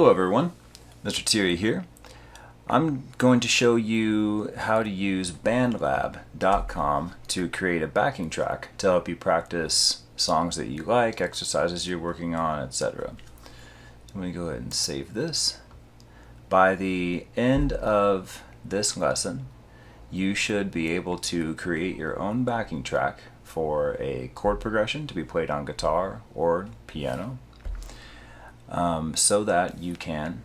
Hello everyone, Mr. Thierry here. I'm going to show you how to use BandLab.com to create a backing track to help you practice songs that you like, exercises you're working on, etc. I'm going to go ahead and save this. By the end of this lesson, you should be able to create your own backing track for a chord progression to be played on guitar or piano, so that you can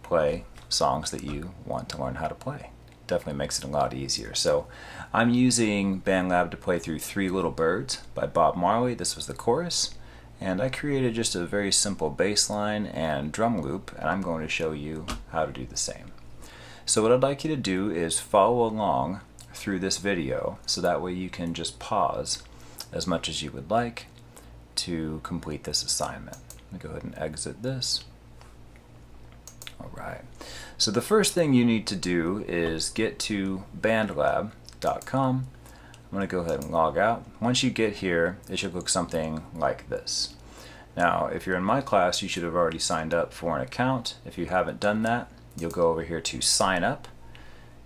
play songs that you want to learn how to play. Definitely makes it a lot easier. So I'm using BandLab to play through Three Little Birds by Bob Marley. This was the chorus, and I created just a very simple bass line and drum loop, and I'm going to show you how to do the same. So what I'd like you to do is follow along through this video, so that way you can just pause as much as you would like to complete this assignment. Let me go ahead and exit this. Alright, so the first thing you need to do is get to bandlab.com. I'm going to go ahead and log out. Once you get here, it should look something like this. Now, if you're in my class, you should have already signed up for an account. If you haven't done that, you'll go over here to sign up.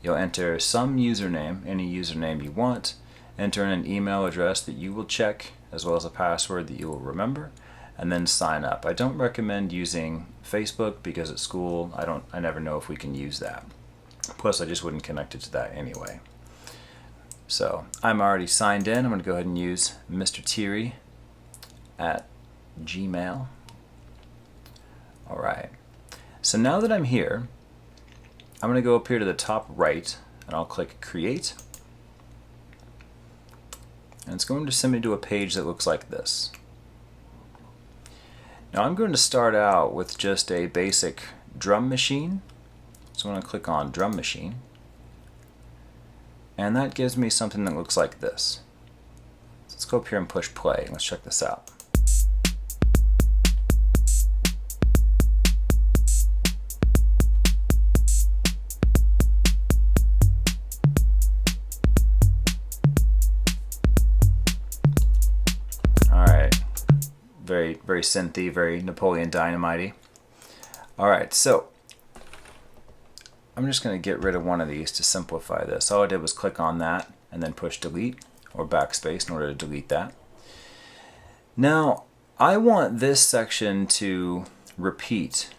You'll enter some username, any username you want, enter in an email address that you will check, as well as a password that you will remember, and then sign up. I don't recommend using Facebook because at school I never know if we can use that. Plus I just wouldn't connect it to that anyway. So I'm already signed in. I'm going to go ahead and use Mr. Thierry at Gmail. Alright, so now that I'm here, I'm going to go up here to the top right and I'll click Create. And it's going to send me to a page that looks like this. Now I'm going to start out with just a basic drum machine. So I'm going to click on Drum Machine. And that gives me something that looks like this. So let's go up here and push play. Let's check this out. Very synthy, very Napoleon Dynamite-y. Alright, so I'm just going to get rid of one of these to simplify this. All I did was click on that and then push delete or backspace in order to delete that. Now I want this section to repeat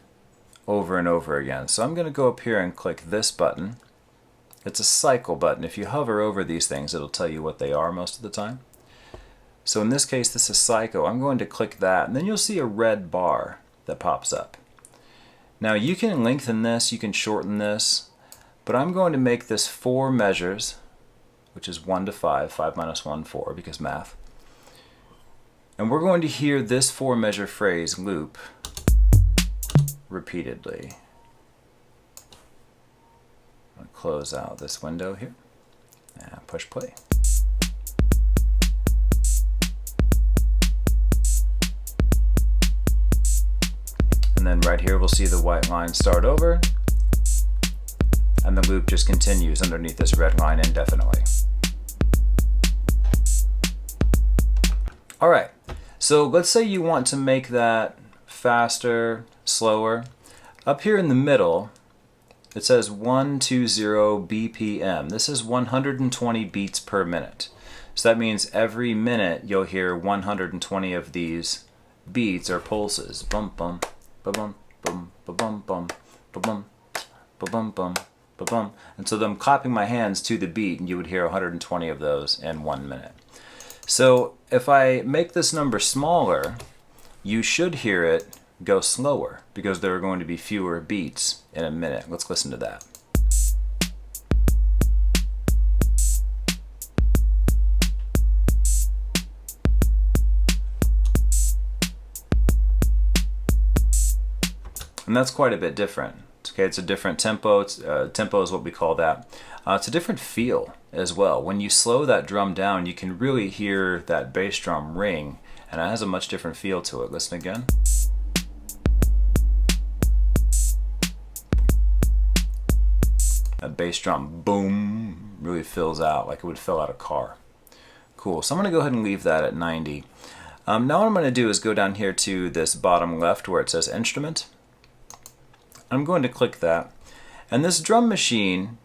over and over again. So I'm going to go up here and click this button. It's a cycle button. If you hover over these things, it'll tell you what they are most of the time. So in this case, this is Psycho. I'm going to click that, and then you'll see a red bar that pops up. Now you can lengthen this, you can shorten this, but I'm going to make this 4 measures, which is 1 to 5, 5 minus 1, 4, because math. And we're going to hear this 4 measure phrase loop repeatedly. I'm going to close out this window here and push play. And then right here we'll see the white line start over, and the loop just continues underneath this red line indefinitely. Alright, so let's say you want to make that faster, slower. Up here in the middle it says 120 BPM. This is 120 beats per minute. So that means every minute you'll hear 120 of these beats or pulses. Bum bum. Ba-bum, bum, ba-bum, bum, ba-bum, ba-bum, bum, ba-bum. And so I'm clapping my hands to the beat, and you would hear 120 of those in 1 minute. So if I make this number smaller, you should hear it go slower, because there are going to be fewer beats in a minute. Let's listen to that. And that's quite a bit different. Okay, it's a different tempo. Tempo is what we call that. It's a different feel as well. When you slow that drum down, you can really hear that bass drum ring, and it has a much different feel to it. Listen again. That bass drum boom really fills out like it would fill out a car. Cool. So I'm going to go ahead and leave that at 90. Now what I'm going to do is go down here to this bottom left where it says Instrument. I'm going to click that. And this drum machine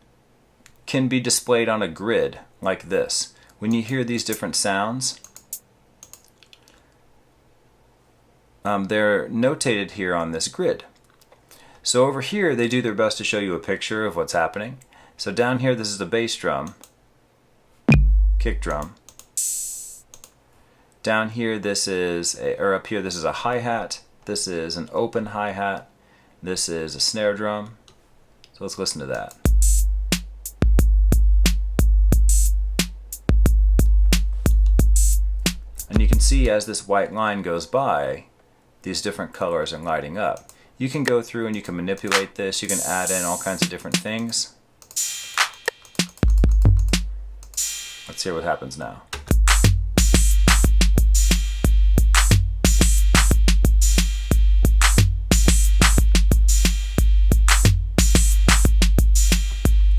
can be displayed on a grid like this. When you hear these different sounds, they're notated here on this grid. So over here, they do their best to show you a picture of what's happening. So down here, this is the bass drum, kick drum. Down here, this is, up here, this is a hi-hat. This is an open hi-hat. This is a snare drum. So let's listen to that. And you can see as this white line goes by, these different colors are lighting up. You can go through and you can manipulate this. You can add in all kinds of different things. Let's hear what happens now.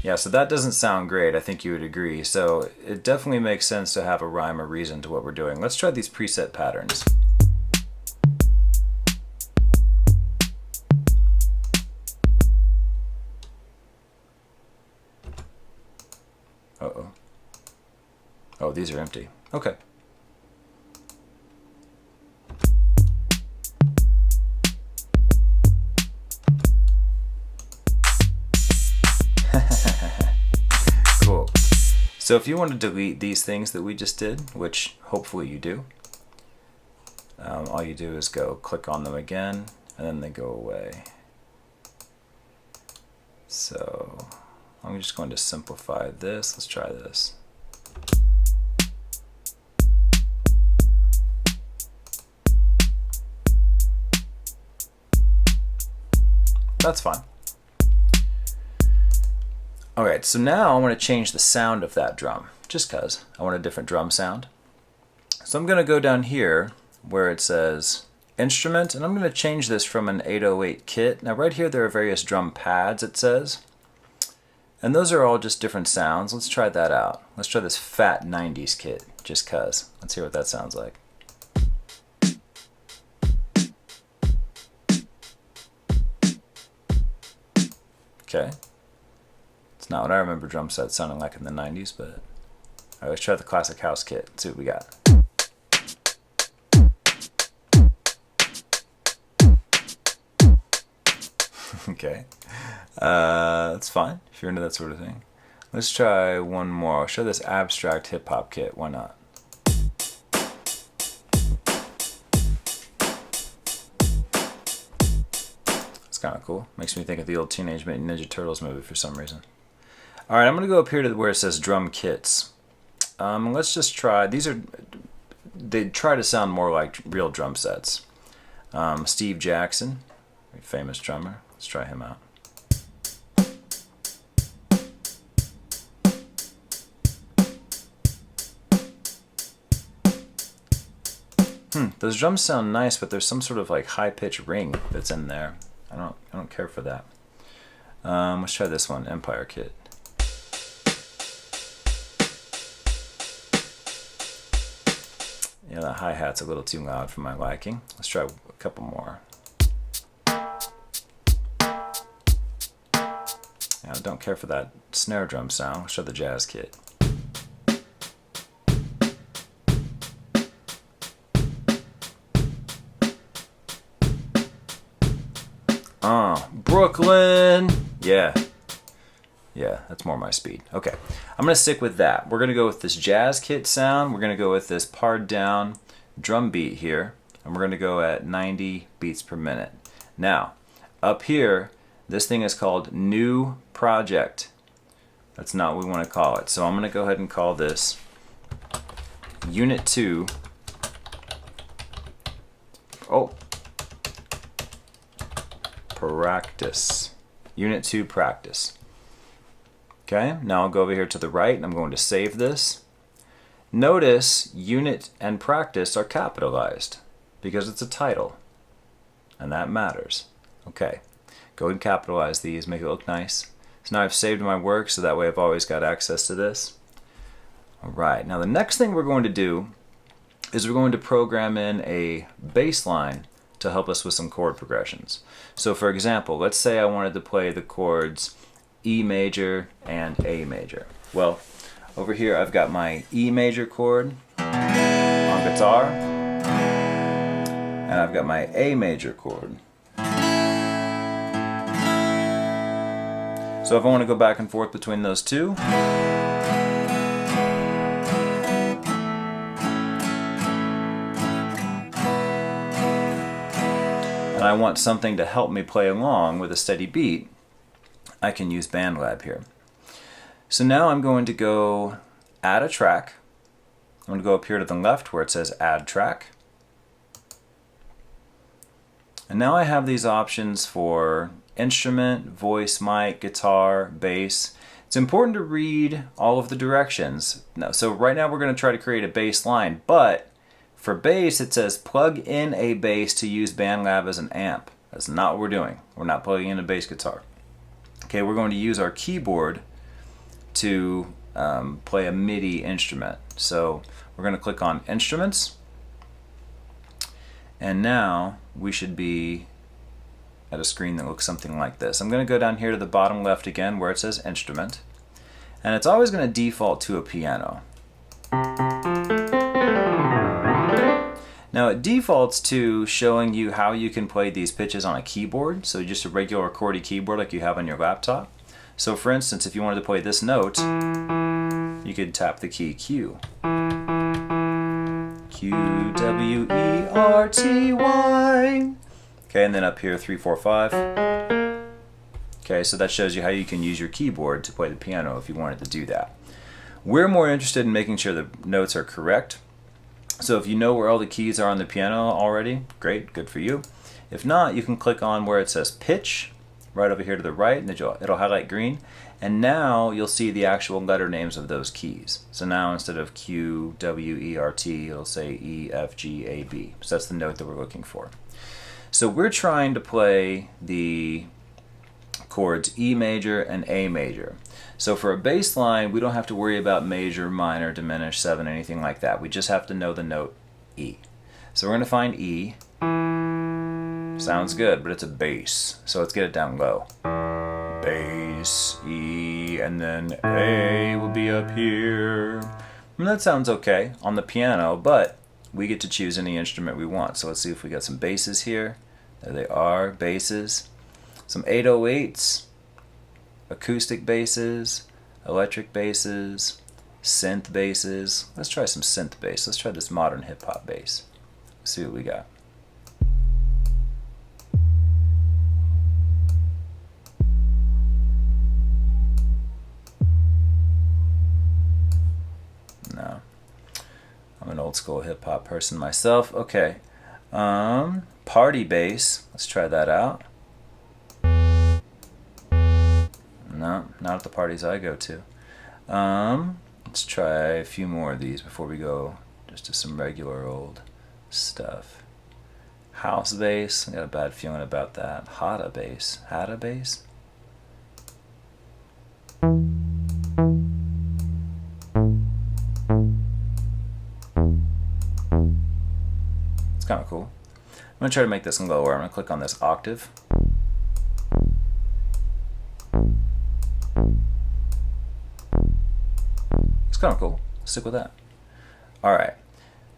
Yeah, so that doesn't sound great, I think you would agree. So it definitely makes sense to have a rhyme or reason to what we're doing. Let's try these preset patterns. Uh-oh. Oh, these are empty. Okay. Cool. So if you want to delete these things that we just did, which hopefully you do, all you do is go click on them again, and then they go away. So I'm just going to simplify this. Let's try this. That's fine. Alright, so now I want to change the sound of that drum, just because I want a different drum sound. So I'm going to go down here where it says instrument, and I'm going to change this from an 808 kit. Now right here there are various drum pads, it says. And those are all just different sounds. Let's try that out. Let's try this fat 90s kit, just cuz. Let's hear what that sounds like. Okay. It's not what I remember drum sets sounding like in the 90s, but... Alright, let's try the classic house kit. Let's see what we got. Okay. That's fine, if you're into that sort of thing. Let's try one more. I'll show this abstract hip-hop kit. Why not? It's kind of cool. Makes me think of the old Teenage Mutant Ninja Turtles movie for some reason. Alright, I'm going to go up here to where it says drum kits. Let's just try, they try to sound more like real drum sets. Steve Jackson, a famous drummer. Let's try him out. Those drums sound nice, but there's some sort of like high-pitched ring that's in there. I don't care for that. Let's try this one, Empire Kit. Yeah, that hi-hat's a little too loud for my liking. Let's try a couple more. Yeah, I don't care for that snare drum sound. Let's try the Jazz Kit. Brooklyn! Yeah. Yeah, that's more my speed. Okay, I'm going to stick with that. We're going to go with this Jazz Kit sound. We're going to go with this pared down drum beat here. And we're going to go at 90 beats per minute. Now, up here, this thing is called New Project. That's not what we want to call it. So I'm going to go ahead and call this Unit 2. Oh. Practice. Unit 2 practice. Okay, now I'll go over here to the right and I'm going to save this. Notice unit and practice are capitalized because it's a title and that matters. Okay, go ahead and capitalize these, make it look nice. So now I've saved my work so that way I've always got access to this. Alright, now the next thing we're going to do is we're going to program in a bass line to help us with some chord progressions. So for example, let's say I wanted to play the chords E major and A major. Well, over here I've got my E major chord on guitar, and I've got my A major chord. So if I want to go back and forth between those two, and I want something to help me play along with a steady beat, I can use BandLab here. So now I'm going to go add a track. I'm going to go up here to the left where it says add track. And now I have these options for instrument, voice, mic, guitar, bass. It's important to read all of the directions. Now, so right now we're going to try to create a bass line, but for bass it says plug in a bass to use BandLab as an amp. That's not what we're doing. We're not plugging in a bass guitar. Okay, we're going to use our keyboard to play a MIDI instrument. So we're going to click on Instruments, and now we should be at a screen that looks something like this. I'm going to go down here to the bottom left again where it says Instrument, and it's always going to default to a piano. Now it defaults to showing you how you can play these pitches on a keyboard, so just a regular QWERTY keyboard like you have on your laptop. So for instance, if you wanted to play this note, you could tap the key Q. Q, W, E, R, T, Y. Okay, and then up here 3, 4, 5. Okay, so that shows you how you can use your keyboard to play the piano if you wanted to do that. We're more interested in making sure the notes are correct. So if you know where all the keys are on the piano already, great, good for you. If not, you can click on where it says pitch, right over here to the right, and it'll highlight green. And now you'll see the actual letter names of those keys. So now instead of Q, W, E, R, T, it'll say E, F, G, A, B. So that's the note that we're looking for. So we're trying to play the chords E major and A major. So for a bass line, we don't have to worry about major, minor, diminished, 7, anything like that. We just have to know the note E. So we're going to find E. Sounds good, but it's a bass. So let's get it down low. Bass, E, and then A will be up here. And that sounds okay on the piano, but we get to choose any instrument we want. So let's see if we got some basses here. There they are, basses. Some 808s. Acoustic basses, electric basses, synth basses. Let's try some synth bass. Let's try this modern hip hop bass. Let's see what we got. No, I'm an old school hip hop person myself. Okay, party bass. Let's try that out. No, not at the parties I go to. Let's try a few more of these before we go just to some regular old stuff. House bass, I got a bad feeling about that. Hada bass. Hada bass? It's kind of cool. I'm going to try to make this lower. I'm going to click on this octave. It's kind of cool. Stick with that. Alright,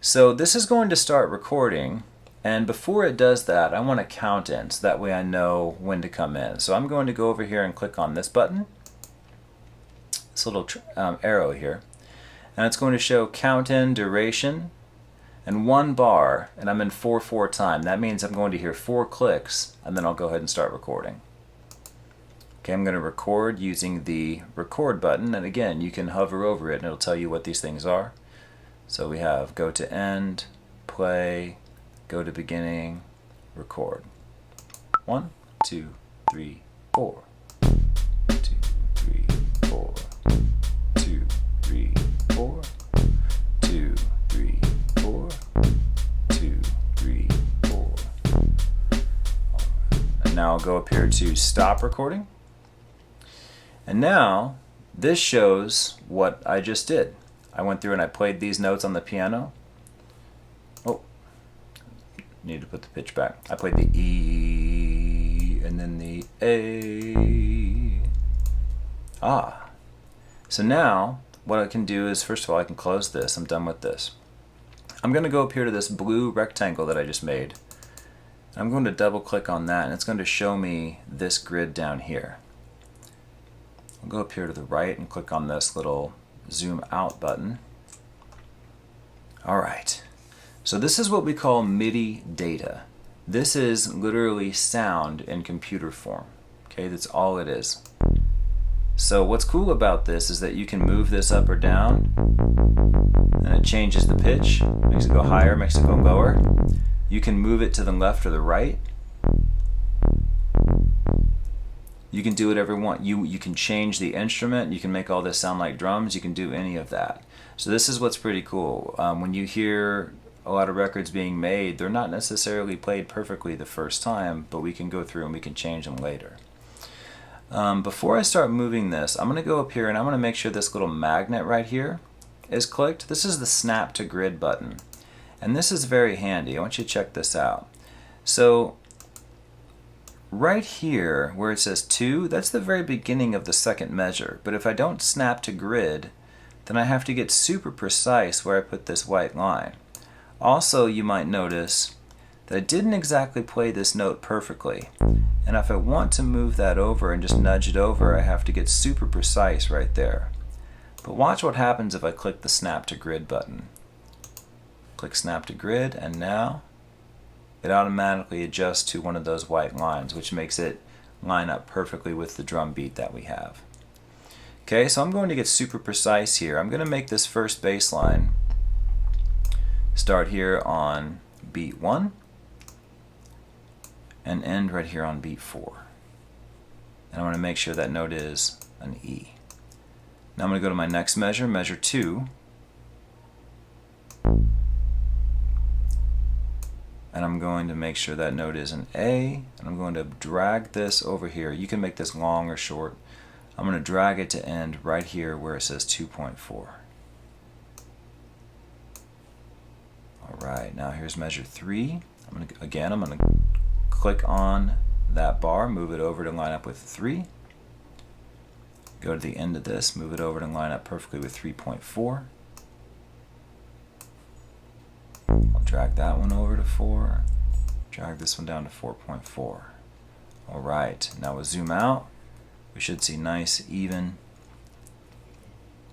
so this is going to start recording, and before it does that, I want to count in so that way I know when to come in. So I'm going to go over here and click on this button, this little arrow here, and it's going to show count in duration and 1 bar, and I'm in 4/4 time. That means I'm going to hear 4 clicks, and then I'll go ahead and start recording. Okay, I'm going to record using the record button, and again, you can hover over it and it'll tell you what these things are. So we have go to end, play, go to beginning, record. 1, 2, 3, 4. 2, 3, 4. 2, 3, 4. 2, 3, 4. 2, 3, 4. And now I'll go up here to stop recording. And now, this shows what I just did. I went through and I played these notes on the piano. Oh, need to put the pitch back. I played the E and then the A. So now what I can do is, first of all, I can close this. I'm done with this. I'm going to go up here to this blue rectangle that I just made. I'm going to double click on that, and it's going to show me this grid down here. I'll go up here to the right and click on this little zoom out button. Alright, so this is what we call MIDI data. This is literally sound in computer form. Okay, that's all it is. So what's cool about this is that you can move this up or down, and it changes the pitch, makes it go higher, makes it go lower. You can move it to the left or the right. You can do whatever you want. You can change the instrument. You can make all this sound like drums. You can do any of that. So this is what's pretty cool. When you hear a lot of records being made, they're not necessarily played perfectly the first time, but we can go through and we can change them later. Before I start moving this, I'm going to go up here and I'm going to make sure this little magnet right here is clicked. This is the snap to grid button. And this is very handy. I want you to check this out. So right here where it says 2, that's the very beginning of the second measure. But if I don't snap to grid, then I have to get super precise where I put this white line. Also, you might notice that I didn't exactly play this note perfectly. And if I want to move that over and just nudge it over, I have to get super precise right there. But watch what happens if I click the snap to grid button. Click snap to grid, and now it automatically adjusts to one of those white lines, which makes it line up perfectly with the drum beat that we have. Okay, so I'm going to get super precise here. I'm going to make this first bass line start here on beat 1 and end right here on beat 4. And I want to make sure that note is an E. Now I'm going to go to my next measure, measure 2. And I'm going to make sure that note is an A, and I'm going to drag this over here. You can make this long or short. I'm going to drag it to end right here where it says 2.4. Alright, now here's measure 3. I'm going to click on that bar, move it over to line up with 3. Go to the end of this, move it over to line up perfectly with 3.4. I'll drag that one over to 4, drag this one down to 4.4. Alright, now we'll zoom out. We should see nice, even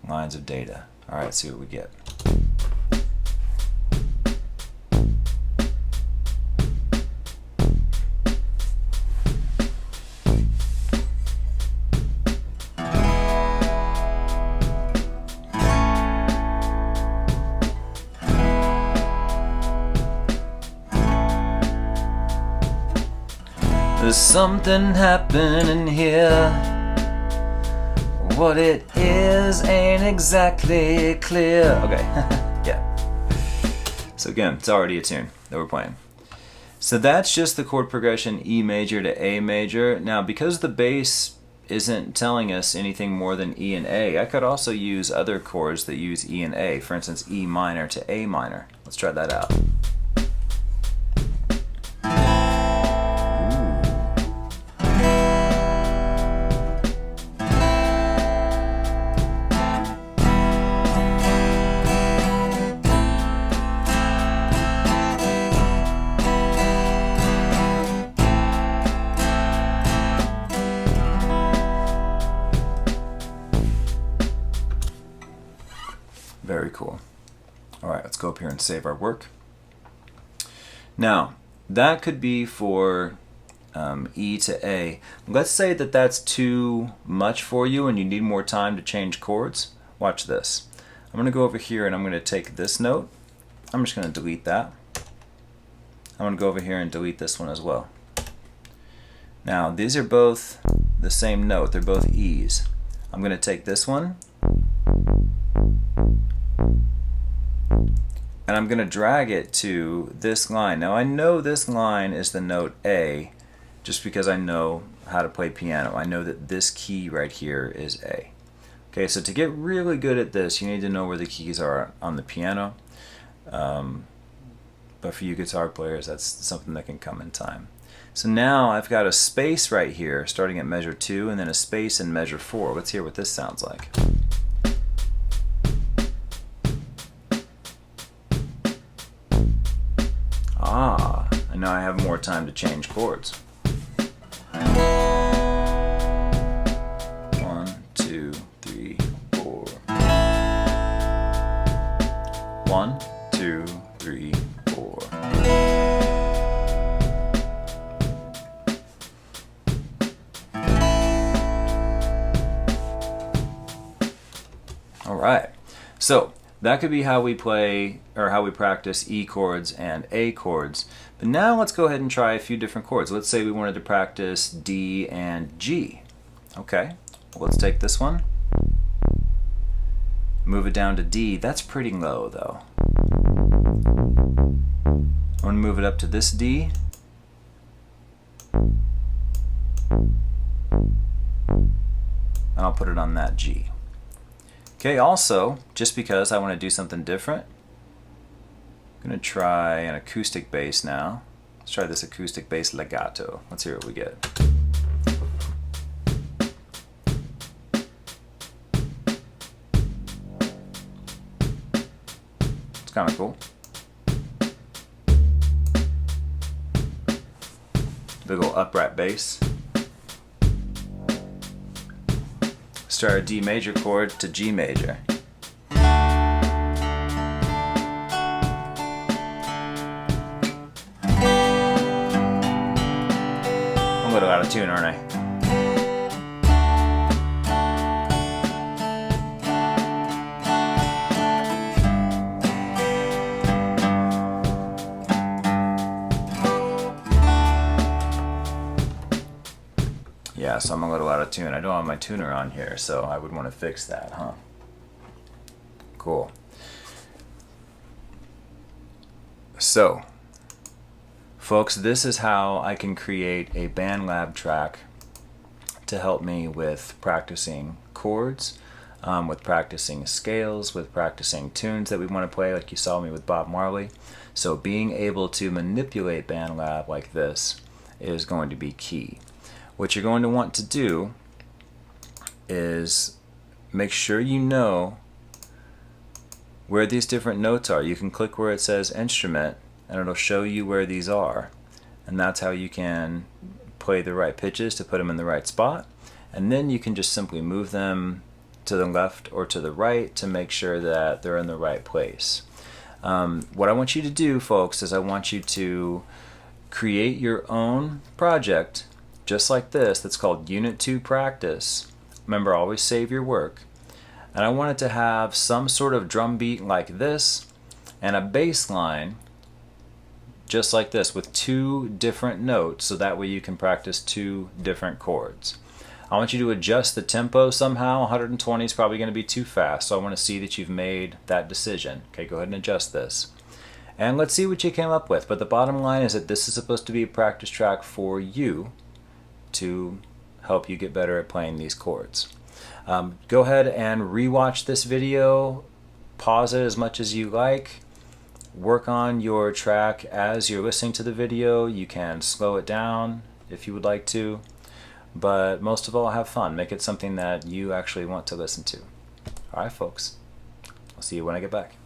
lines of data. Alright, let's see what we get. There's something happening here. What it is ain't exactly clear. Okay, yeah. So again, it's already a tune that we're playing. So that's just the chord progression E major to A major. Now, because the bass isn't telling us anything more than E and A, I could also use other chords that use E and A. For instance, E minor to A minor. Let's try that out. Very cool. Alright, let's go up here and save our work. Now, that could be for E to A. Let's say that that's too much for you and you need more time to change chords. Watch this. I'm going to go over here and I'm going to take this note. I'm just going to delete that. I'm going to go over here and delete this one as well. Now, these are both the same note. They're both E's. I'm going to take this one and I'm going to drag it to this line. Now I know this line is the note A just because I know how to play piano. I know that this key right here is A. Okay, so to get really good at this, you need to know where the keys are on the piano. But but for you guitar players, that's something that can come in time. So now I've got a space right here starting at measure 2 and then a space in measure 4. Let's hear what this sounds like. Ah, and now I have more time to change chords. 1, 2, 3, 4. 1, 2, 3, 4. All right, so that could be how we play or how we practice E chords and A chords. But now let's go ahead and try a few different chords. Let's say we wanted to practice D and G. Okay, well, let's take this one, move it down to D. That's pretty low though. I want to move it up to this D. And I'll put it on that G. Okay, also, just because I want to do something different, I'm going to try an acoustic bass now. Let's try this acoustic bass legato. Let's hear what we get. It's kind of cool. Big ol' upright bass. Start a D major chord to G major. I'm a little out of tune, aren't I? Yeah, so I'm a little out of tune. I don't have my tuner on here, so I would want to fix that, huh? Cool. So, folks, this is how I can create a BandLab track to help me with practicing chords, with practicing scales, with practicing tunes that we want to play, like you saw me with Bob Marley. So being able to manipulate BandLab like this is going to be key. What you're going to want to do is make sure you know where these different notes are. You can click where it says instrument and it'll show you where these are, and that's how you can play the right pitches to put them in the right spot, and then you can just simply move them to the left or to the right to make sure that they're in the right place. What I want you to do, folks, is I want you to create your own project just like this, that's called Unit 2 Practice. Remember, always save your work. And I want it to have some sort of drum beat like this and a bass line just like this with 2 different notes, so that way you can practice 2 different chords. I want you to adjust the tempo somehow. 120 is probably going to be too fast, so I want to see that you've made that decision. Okay, go ahead and adjust this. And let's see what you came up with. But the bottom line is that this is supposed to be a practice track for you to help you get better at playing these chords. Go ahead and rewatch this video, pause it as much as you like, work on your track as you're listening to the video. You can slow it down if you would like to, but most of all, have fun. Make it something that you actually want to listen to. Alright folks, I'll see you when I get back.